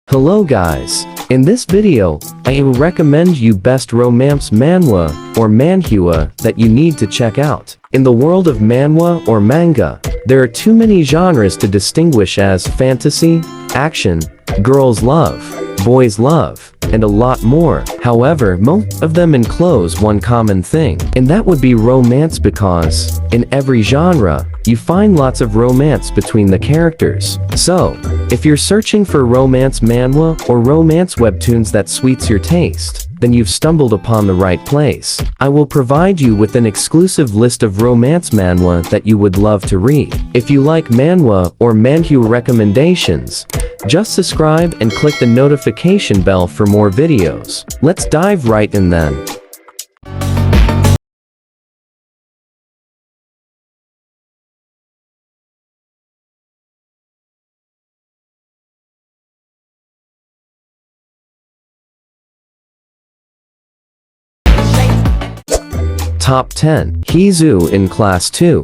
Hello guys, in this video, I will recommend you best romance manhwa or manhwa that you need to check out. In the world of manhwa or manga, there are too many genres to distinguish as fantasy, action, girls love, boys love, and a lot more. However, most of them enclose one common thing, and that would be romance because, in every genre, you find lots of romance between the characters. So, if you're searching for romance manhwa or romance webtoons that suits your taste, then you've stumbled upon the right place. I will provide you with an exclusive list of romance manhwa that you would love to read. If you like manhwa or manhwa recommendations, just subscribe and click the notification bell for more videos. Let's dive right in then. Top 10. Hizu in Class 2.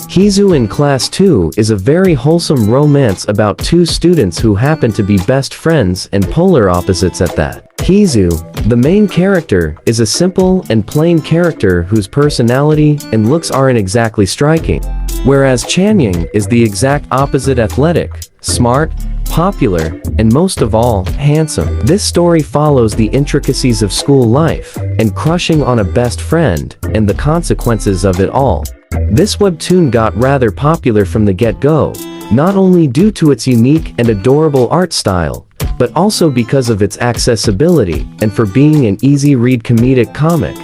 Hizu in Class 2 is a very wholesome romance about two students who happen to be best friends and polar opposites at that. Hizu, the main character, is a simple and plain character whose personality and looks aren't exactly striking, whereas Chanyang is the exact opposite: athletic, smart, popular, and most of all, handsome. This story follows the intricacies of school life and crushing on a best friend and the consequences of it all. This webtoon got rather popular from the get-go, not only due to its unique and adorable art style, but also because of its accessibility and for being an easy-read comedic comic.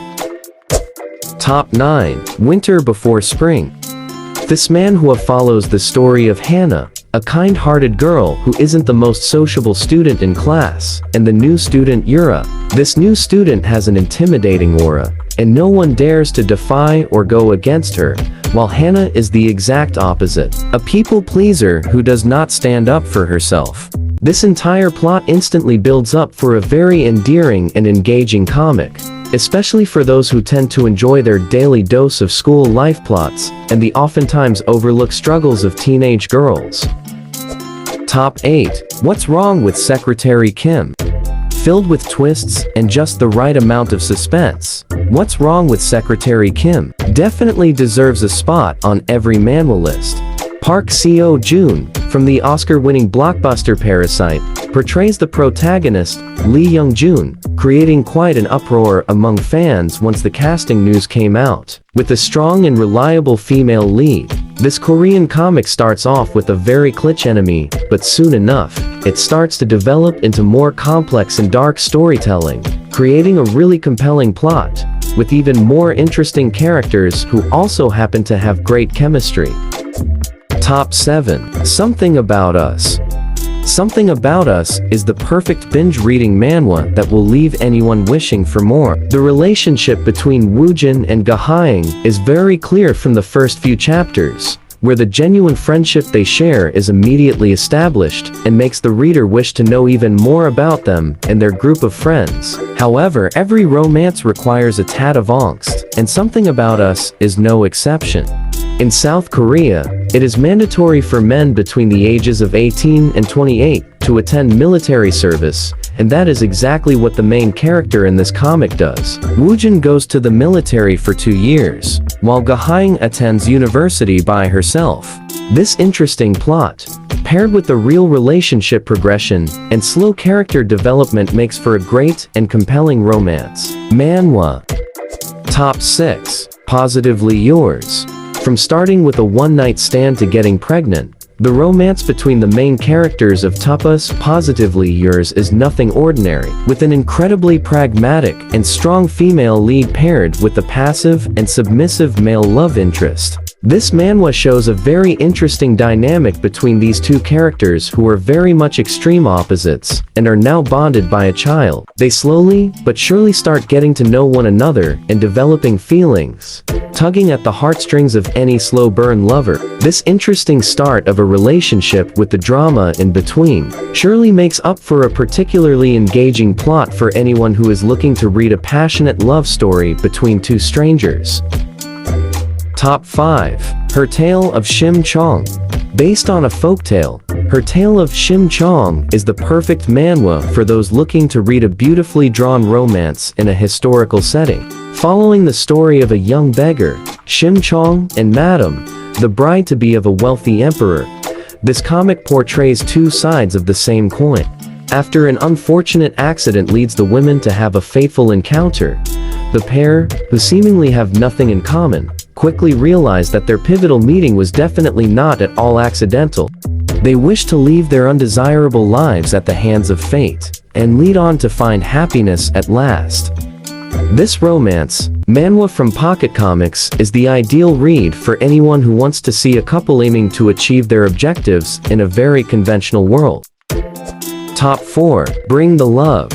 Top 9. Winter Before Spring. This manhwa follows the story of Hannah, a kind-hearted girl who isn't the most sociable student in class, and the new student Yura. This new student has an intimidating aura, and no one dares to defy or go against her, while Hannah is the exact opposite, a people-pleaser who does not stand up for herself. This entire plot instantly builds up for a very endearing and engaging comic, especially for those who tend to enjoy their daily dose of school life plots and the oftentimes overlooked struggles of teenage girls. Top 8. What's Wrong with Secretary Kim? Filled with twists and just the right amount of suspense, What's Wrong with Secretary Kim definitely deserves a spot on every manhwa list. Park Seo-joon, from the Oscar-winning blockbuster Parasite, portrays the protagonist, Lee Young-joon, creating quite an uproar among fans once the casting news came out. With a strong and reliable female lead, this Korean comic starts off with a very cliché enemy, but soon enough, it starts to develop into more complex and dark storytelling, creating a really compelling plot, with even more interesting characters who also happen to have great chemistry. Top 7. Something About Us. Something About Us is the perfect binge-reading manhwa that will leave anyone wishing for more. The relationship between Woojin and Ga-hyung is very clear from the first few chapters, where the genuine friendship they share is immediately established and makes the reader wish to know even more about them and their group of friends. However, every romance requires a tad of angst, and Something About Us is no exception. In South Korea, it is mandatory for men between the ages of 18 and 28 to attend military service, and that is exactly what the main character in this comic does. Woojin goes to the military for 2 years, while Ga-hyung attends university by herself. This interesting plot, paired with the real relationship progression and slow character development, makes for a great and compelling romance manhwa. Top 6. Positively Yours. From starting with a one-night stand to getting pregnant, the romance between the main characters of Tuppa's Positively Yours is nothing ordinary, with an incredibly pragmatic and strong female lead paired with the passive and submissive male love interest. This manhwa shows a very interesting dynamic between these two characters who are very much extreme opposites and are now bonded by a child. They slowly but surely start getting to know one another and developing feelings, tugging at the heartstrings of any slow burn lover. This interesting start of a relationship with the drama in between surely makes up for a particularly engaging plot for anyone who is looking to read a passionate love story between two strangers. Top 5. Her Tale of Shim Chong. Based on a folktale, her tale of Shim Chong is the perfect manhwa for those looking to read a beautifully drawn romance in a historical setting. Following the story of a young beggar, Shim Chong, and Madam, the bride-to-be of a wealthy emperor, this comic portrays two sides of the same coin. After an unfortunate accident leads the women to have a fateful encounter, the pair, who seemingly have nothing in common, quickly realize that their pivotal meeting was definitely not at all accidental. They wish to leave their undesirable lives at the hands of fate, and lead on to find happiness at last. This romance, manhwa from Pocket Comics, is the ideal read for anyone who wants to see a couple aiming to achieve their objectives in a very conventional world. Top 4. Bring the Love.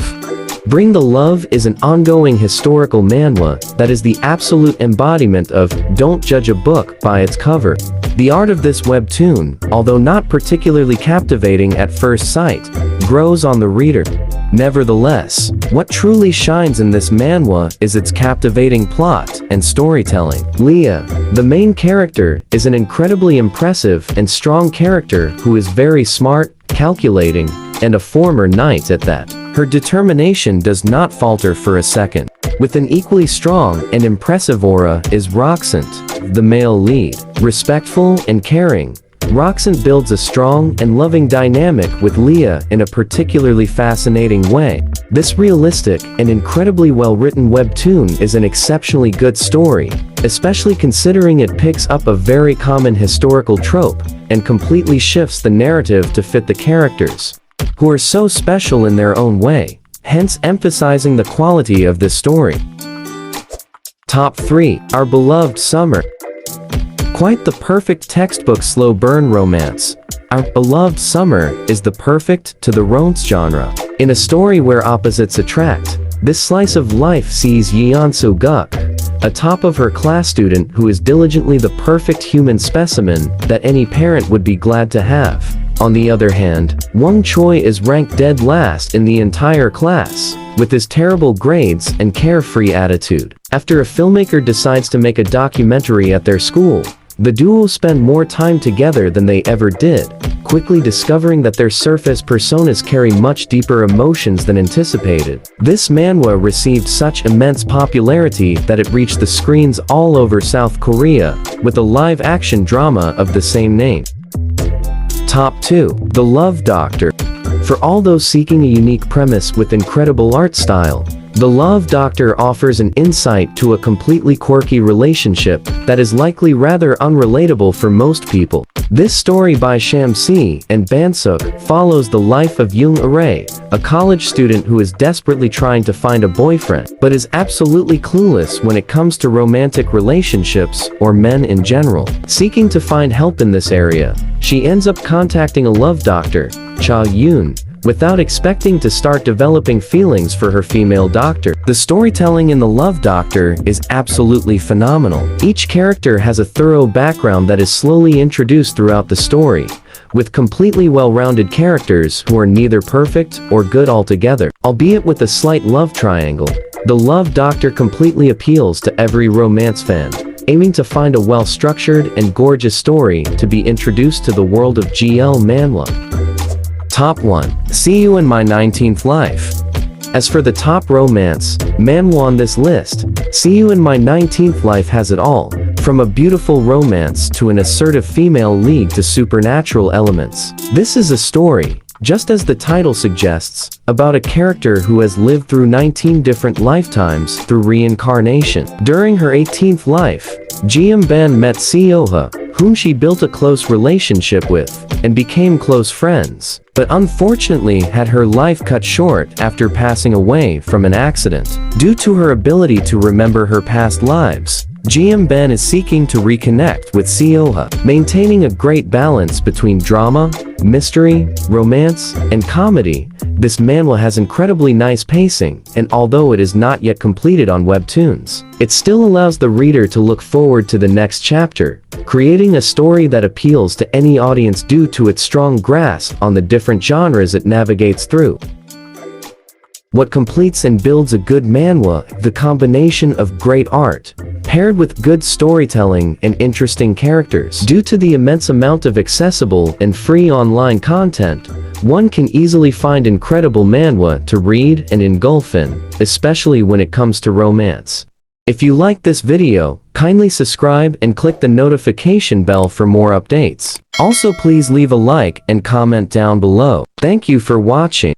Bring the Love is an ongoing historical manhwa that is the absolute embodiment of "don't judge a book by its cover." The art of this webtoon, although not particularly captivating at first sight, grows on the reader. Nevertheless, what truly shines in this manhwa is its captivating plot and storytelling. Leah, the main character, is an incredibly impressive and strong character who is very smart, calculating, and a former knight at that. Her determination does not falter for a second. With an equally strong and impressive aura is Roxant, the male lead. Respectful and caring, Roxant builds a strong and loving dynamic with Leah in a particularly fascinating way. This realistic and incredibly well-written webtoon is an exceptionally good story, especially considering it picks up a very common historical trope and completely shifts the narrative to fit the characters, who are so special in their own way, hence emphasizing the quality of this story. Top 3. Our Beloved Summer. Quite the perfect textbook slow burn romance. Our Beloved Summer is the perfect to the romance genre. In a story where opposites attract, this slice of life sees Yeon-soo Guk, a top-of-her-class student who is diligently the perfect human specimen that any parent would be glad to have. On the other hand, Wang Choi is ranked dead last in the entire class, with his terrible grades and carefree attitude. After a filmmaker decides to make a documentary at their school, the duo spend more time together than they ever did, quickly discovering that their surface personas carry much deeper emotions than anticipated. This manhwa received such immense popularity that it reached the screens all over South Korea, with a live-action drama of the same name. Top 2. The Love Doctor. For all those seeking a unique premise with incredible art style, The Love Doctor offers an insight to a completely quirky relationship that is likely rather unrelatable for most people. This story by Shamsi and Bansuk follows the life of Young Aray, a college student who is desperately trying to find a boyfriend, but is absolutely clueless when it comes to romantic relationships or men in general. Seeking to find help in this area, she ends up contacting a love doctor, Cha Yoon, without expecting to start developing feelings for her female doctor. The storytelling in The Love Doctor is absolutely phenomenal. Each character has a thorough background that is slowly introduced throughout the story, with completely well-rounded characters who are neither perfect or good altogether. Albeit with a slight love triangle, The Love Doctor completely appeals to every romance fan, aiming to find a well-structured and gorgeous story to be introduced to the world of GL manhwa. Top 1. See You in My 19th Life. As for the top romance manhwa on this list, See You in My 19th Life has it all, from a beautiful romance to an assertive female lead to supernatural elements. This is a story, just as the title suggests, about a character who has lived through 19 different lifetimes through reincarnation. During her 18th life, Ban met Seoha, whom she built a close relationship with, and became close friends, but unfortunately had her life cut short after passing away from an accident. Due to her ability to remember her past lives, Ben is seeking to reconnect with Seoha, maintaining a great balance between drama, mystery, romance, and comedy. This manhwa has incredibly nice pacing, and although it is not yet completed on webtoons, it still allows the reader to look forward to the next chapter, creating a story that appeals to any audience due to its strong grasp on the different genres it navigates through. What completes and builds a good manhwa? The combination of great art, paired with good storytelling and interesting characters. Due to the immense amount of accessible and free online content, one can easily find incredible manhwa to read and engulf in, especially when it comes to romance. If you liked this video, kindly subscribe and click the notification bell for more updates. Also, please leave a like and comment down below. Thank you for watching.